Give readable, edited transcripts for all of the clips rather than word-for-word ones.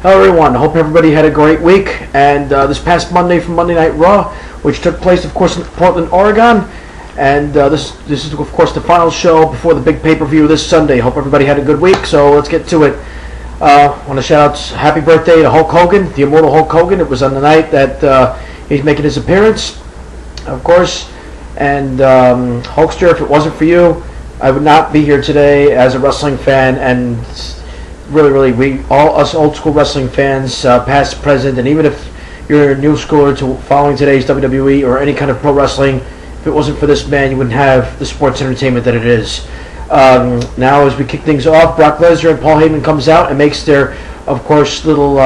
Hello everyone, I hope everybody had a great week, and this past Monday from Monday Night Raw, which took place of course in Portland, Oregon, and this is of course the final show before the big pay-per-view this Sunday. Hope everybody had a good week, so let's get to it. I want to shout out happy birthday to Hulk Hogan, the immortal Hulk Hogan. It was on the night that he's making his appearance, of course, and Hulkster, if it wasn't for you, I would not be here today as a wrestling fan, and really, we all us old school wrestling fans, past, present, and even if you're a new schooler to following today's WWE or any kind of pro wrestling, if it wasn't for this man, you wouldn't have the sports entertainment that it is. Now, as we kick things off, Brock Lesnar and Paul Heyman comes out and makes their, of course, little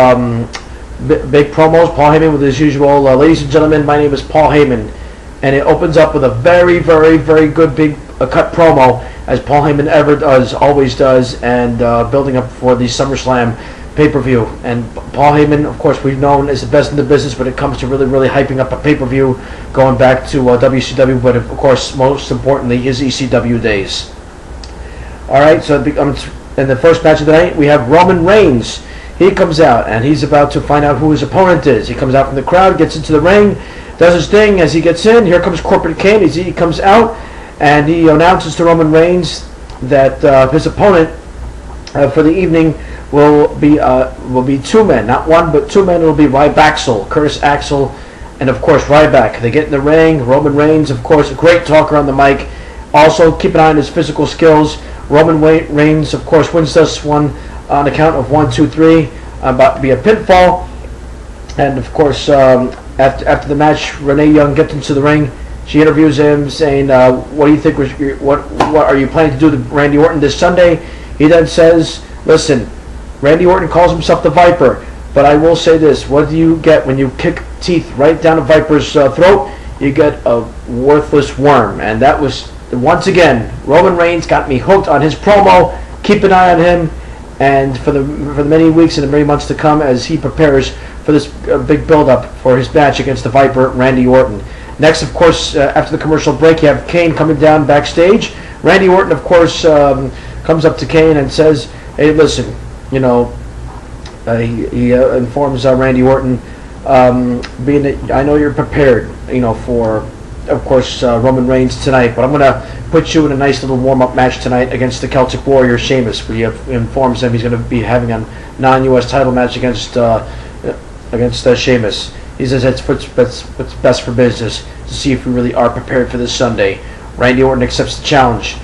big promos. Paul Heyman with his usual, ladies and gentlemen, my name is Paul Heyman, and it opens up with a very good big cut promo, as Paul Heyman ever does, always does, and building up for the SummerSlam pay-per-view. And Paul Heyman, of course, we've known as the best in the business when it comes to really hyping up a pay-per-view, going back to WCW, but of course, most importantly, his ECW days. All right, so in the first match of the night, we have Roman Reigns. He comes out, and he's about to find out who his opponent is. He comes out from the crowd, gets into the ring, does his thing. As he gets in, here comes Corporate Kane. As he comes out, and he announces to Roman Reigns that his opponent for the evening will be two men, not one, but two men. It will be Curtis Axel, and of course Ryback. They get in the ring. Roman Reigns, of course, a great talker on the mic. Also, keep an eye on his physical skills. Roman Reigns, of course, wins this one on the count of 1, 2, 3. About to be a pinfall, and of course, after the match, Renee Young gets into the ring. She interviews him, saying, "What do you think? What are you planning to do to Randy Orton this Sunday?" He then says, "Listen, Randy Orton calls himself the Viper, but I will say this: what do you get when you kick teeth right down a viper's throat? You get a worthless worm." And that was, once again, Roman Reigns got me hooked on his promo. Keep an eye on him, and for the many weeks and the many months to come, as he prepares for this big build-up for his match against the Viper, Randy Orton. Next, of course, after the commercial break, you have Kane coming down backstage. Randy Orton, of course, comes up to Kane and says, "Hey, listen, you know," he informs Randy Orton, being that I know you're prepared, you know, for, of course, Roman Reigns tonight, but I'm going to put you in a nice little warm-up match tonight against the Celtic Warrior, Sheamus. He informs him he's going to be having a non-U.S. title match against Sheamus. He says that's what's best for business, to see if we really are prepared for this Sunday. Randy Orton accepts the challenge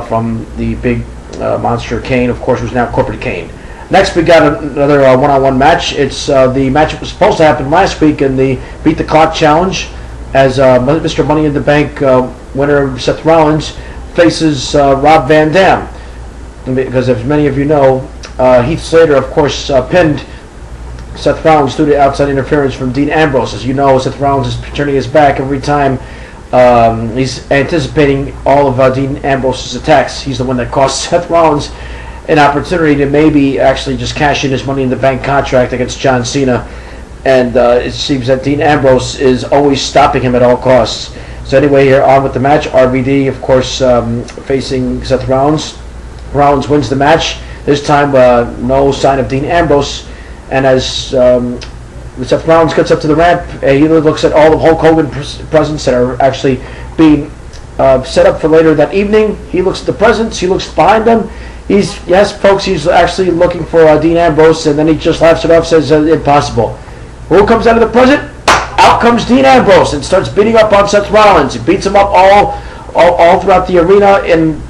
from the big monster Kane, of course, who's now Corporate Kane. Next, we got another one-on-one match. It's the match that was supposed to happen last week in the Beat the Clock Challenge, as Mr. Money in the Bank winner Seth Rollins faces Rob Van Dam. Because as many of you know, Heath Slater, of course, pinned Seth Rollins due to outside interference from Dean Ambrose. As you know, Seth Rollins is turning his back every time he's anticipating all of Dean Ambrose's attacks. He's the one that cost Seth Rollins an opportunity to maybe actually just cash in his Money in the Bank contract against John Cena. And it seems that Dean Ambrose is always stopping him at all costs. So anyway, here on with the match, RVD, of course, facing Seth Rollins. Rollins wins the match. This time, no sign of Dean Ambrose. And as Seth Rollins gets up to the ramp, he looks at all the Hulk Hogan presents that are actually being set up for later that evening. He looks at the presents. He looks behind them. He's actually looking for Dean Ambrose, and then he just laughs it off, says, "Impossible." Who comes out of the present? Out comes Dean Ambrose and starts beating up on Seth Rollins. He beats him up all throughout the arena in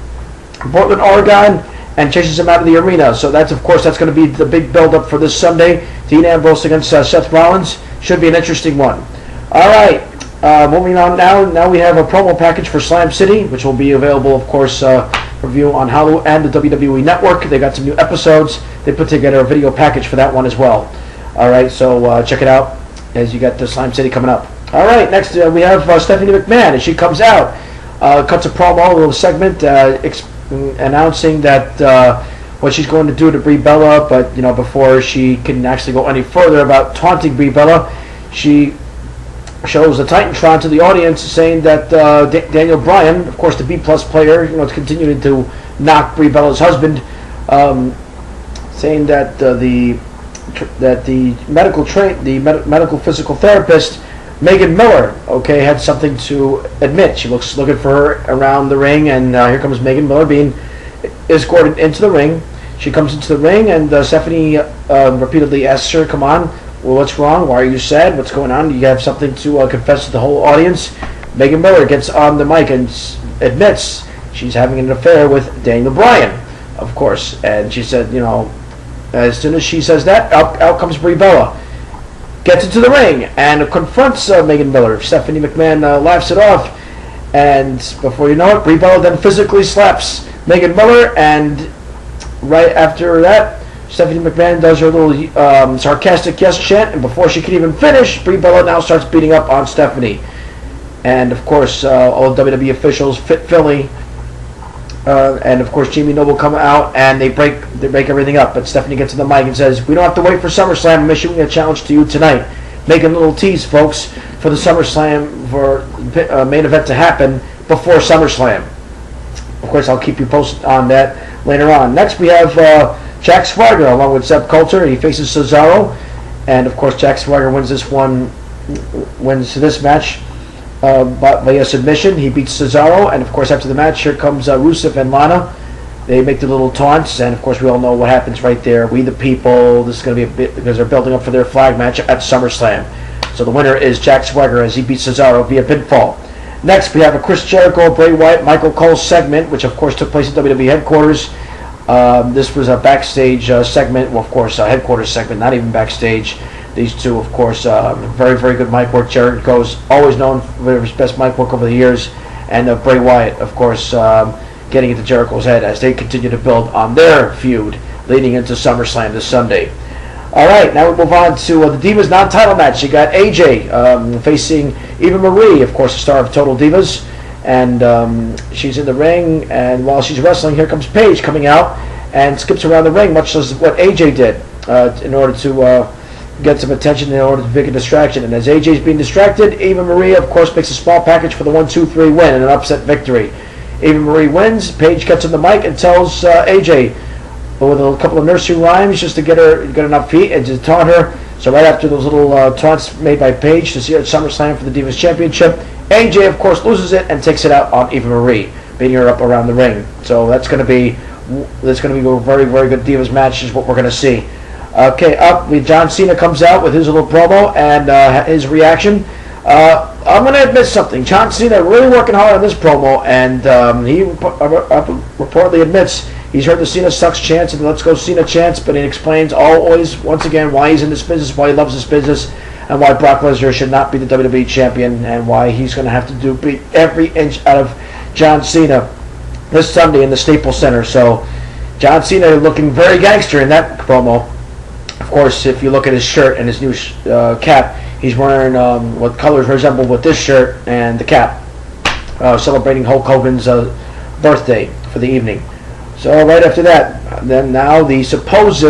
Portland, Oregon, and chases him out of the arena. So that's going to be the big build-up for this Sunday. Dean Ambrose against Seth Rollins. Should be an interesting one. All right, moving on now. Now we have a promo package for Slam City, which will be available, of course, for view on Hulu and the WWE Network. They got some new episodes. They put together a video package for that one as well. All right, so check it out as you got the Slime City coming up. All right, next we have Stephanie McMahon, as she comes out, cuts a promo, a little segment, announcing that what she's going to do to Brie Bella, but before she can actually go any further about taunting Brie Bella, she shows the Titantron to the audience, saying that Daniel Bryan, of course the B+ player, is continuing to knock Brie Bella's husband, saying that medical physical therapist Megan Miller, okay, had something to admit. She looking for her around the ring, and here comes Megan Miller being escorted into the ring. She comes into the ring, and Stephanie repeatedly asks her, "Come on, well, what's wrong? Why are you sad? What's going on? Do you have something to confess to the whole audience?" Megan Miller gets on the mic and admits she's having an affair with Daniel Bryan, of course. And she said, as soon as she says that, out comes Brie Bella. Gets into the ring and confronts Megan Miller. Stephanie McMahon laughs it off. And before you know it, Brie Bella then physically slaps Megan Miller. And right after that, Stephanie McMahon does her little sarcastic yes chant. And before she can even finish, Brie Bella now starts beating up on Stephanie. And of course, all WWE officials, Fit Philly, and of course Jamie Noble come out and they break everything up. But Stephanie gets to the mic and says, "We don't have to wait for SummerSlam. I'm issuing a challenge to you tonight." Making a little tease, folks, for the SummerSlam for main event to happen before SummerSlam. Of course, I'll keep you posted on that later on. Next, we have Jack Swagger along with Zeb Coulter. He faces Cesaro, and of course Jack Swagger wins this match. Via submission. He beats Cesaro, and of course after the match, here comes Rusev and Lana. They make the little taunts, and of course we all know what happens right there. We the people. This is going to be a bit because they're building up for their flag match at SummerSlam. So the winner is Jack Swagger as he beats Cesaro via pinfall. Next, we have a Chris Jericho, Bray Wyatt, Michael Cole segment, which of course took place at WWE headquarters. This was a backstage segment. Well, of course, a headquarters segment, not even backstage. These two, of course, very, very good mic work. Jericho's always known for his best mic work over the years. And Bray Wyatt, of course, getting into Jericho's head as they continue to build on their feud leading into SummerSlam this Sunday. All right, now we move on to the Divas non-title match. You got AJ facing Eva Marie, of course, the star of Total Divas. And she's in the ring, and while she's wrestling, here comes Paige coming out and skips around the ring, much as what AJ did in order to get some attention in order to make a distraction. And as AJ's being distracted, Eva Marie, of course, makes a small package for the 1-2-3 win and an upset victory. Eva Marie wins. Paige gets on the mic and tells AJ with a couple of nursery rhymes just to get her enough feet and to taunt her. So right after those little taunts made by Paige to see her at SummerSlam for the Divas Championship, AJ, of course, loses it and takes it out on Eva Marie, beating her up around the ring. So that's going to be a very, very good Divas match is what we're going to see. Okay, up with John Cena comes out with his little promo and his reaction. I'm going to admit something. John Cena really working hard on this promo, and he reportedly admits he's heard the Cena sucks chants and the Let's Go Cena chants, but he explains always, once again, why he's in this business, why he loves this business, and why Brock Lesnar should not be the WWE champion, and why he's going to have to beat every inch out of John Cena this Sunday in the Staples Center. So John Cena looking very gangster in that promo. Of course, if you look at his shirt and his new cap, he's wearing what colors resemble with this shirt and the cap, celebrating Hulk Hogan's birthday for the evening. So right after that, then now the supposed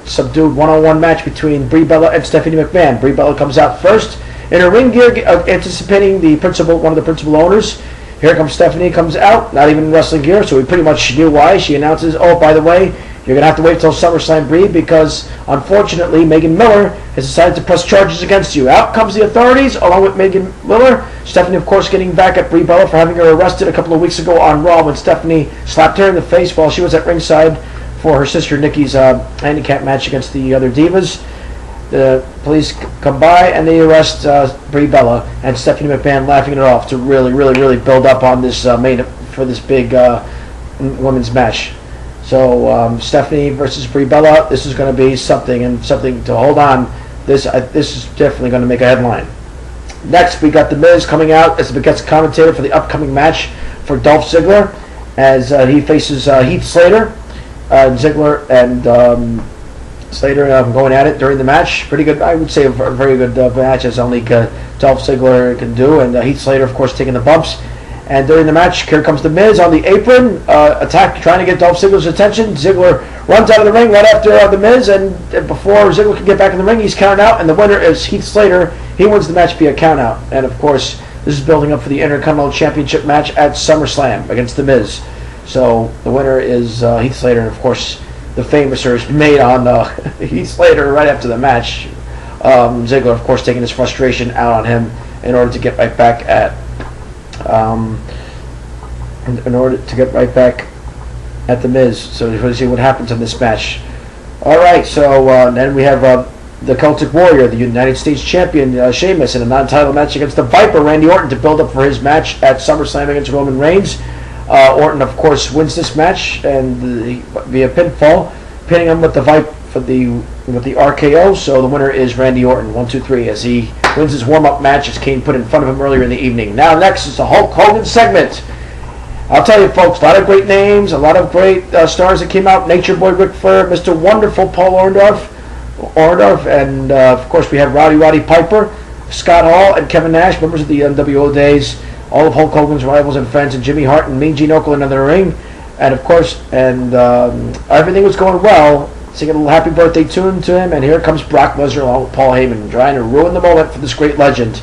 subdued one-on-one match between Brie Bella and Stephanie McMahon. Brie Bella comes out first in her ring gear, anticipating one of the principal owners. Here comes Stephanie, comes out, not even in wrestling gear, so we pretty much knew why. She announces, "Oh, by the way, you're going to have to wait till SummerSlam, Brie, because unfortunately Megan Miller has decided to press charges against you." Out comes the authorities along with Megan Miller. Stephanie, of course, getting back at Brie Bella for having her arrested a couple of weeks ago on Raw when Stephanie slapped her in the face while she was at ringside for her sister Nikki's handicap match against the other Divas. The police come by and they arrest Brie Bella, and Stephanie McMahon laughing it off to really build up on this for this big women's match. So Stephanie versus Brie Bella, this is going to be something to hold on. This is definitely going to make a headline. Next, we got The Miz coming out as the guest commentator for the upcoming match for Dolph Ziggler, as he faces Heath Slater. Ziggler and Slater going at it during the match. Pretty good, I would say, a very good match, as only Dolph Ziggler can do, and Heath Slater, of course, taking the bumps. And during the match, here comes The Miz on the apron, trying to get Dolph Ziggler's attention. Ziggler runs out of the ring right after The Miz, and before Ziggler can get back in the ring, he's counted out, and the winner is Heath Slater. He wins the match via countout. And of course, this is building up for the Intercontinental Championship match at SummerSlam against The Miz. So the winner is Heath Slater, and of course, the Famousers made on Heath Slater right after the match. Ziggler, of course, taking his frustration out on him in order to get right back at the Miz. So we'll see what happens in this match. All right, so then we have the Celtic Warrior, the United States Champion, Sheamus, in a non-title match against the Viper, Randy Orton, to build up for his match at SummerSlam against Roman Reigns. Orton, of course, wins this match and via pinfall, pinning him with the Viper with the RKO. So the winner is Randy Orton, 1, 2, 3, as he wins his warm-up match as Kane put in front of him earlier in the evening. Now next is the Hulk Hogan segment. I'll tell you, folks, a lot of great names, a lot of great stars that came out. Nature Boy Ric Flair, Mr. Wonderful Paul Orndorff, and of course we had Roddy Piper, Scott Hall, and Kevin Nash, members of the NWO days. All of Hulk Hogan's rivals and friends, and Jimmy Hart and Mean Gene Okerlund in the ring, and of course, everything was going well. Singing a little happy birthday tune to him, and here comes Brock Lesnar along with Paul Heyman, trying to ruin the moment for this great legend.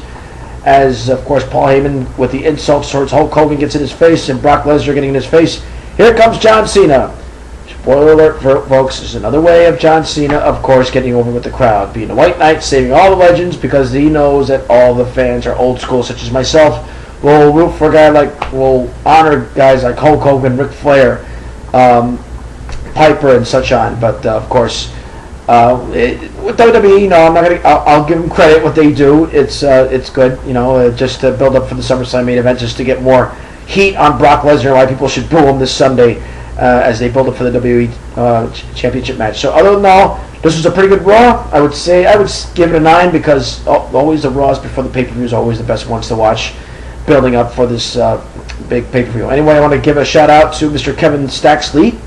As, of course, Paul Heyman, with the insults towards Hulk Hogan, gets in his face, and Brock Lesnar getting in his face. Here comes John Cena. Spoiler alert, folks, there's another way of John Cena, of course, getting over with the crowd. Being a white knight, saving all the legends, because he knows that all the fans are old school, such as myself. Will root for a guy will honor guys like Hulk Hogan, Ric Flair, Piper, and such on. But, of course, with WWE, no, I'm not gonna. I'll give them credit what they do. It's good, just to build up for the SummerSlam main event, just to get more heat on Brock Lesnar. Why people should boo him this Sunday as they build up for the WWE Championship match. So other than all, this was a pretty good Raw. I would give it a 9 because always the Raws before the pay-per-view is always the best ones to watch, building up for this big pay-per-view. Anyway, I want to give a shout out to Mr. Kevin Staxley,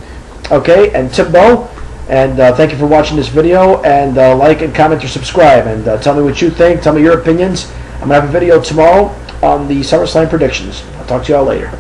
and Timbo. And thank you for watching this video, and like and comment or subscribe, and tell me what you think, tell me your opinions. I'm going to have a video tomorrow on the SummerSlam predictions. I'll talk to y'all later.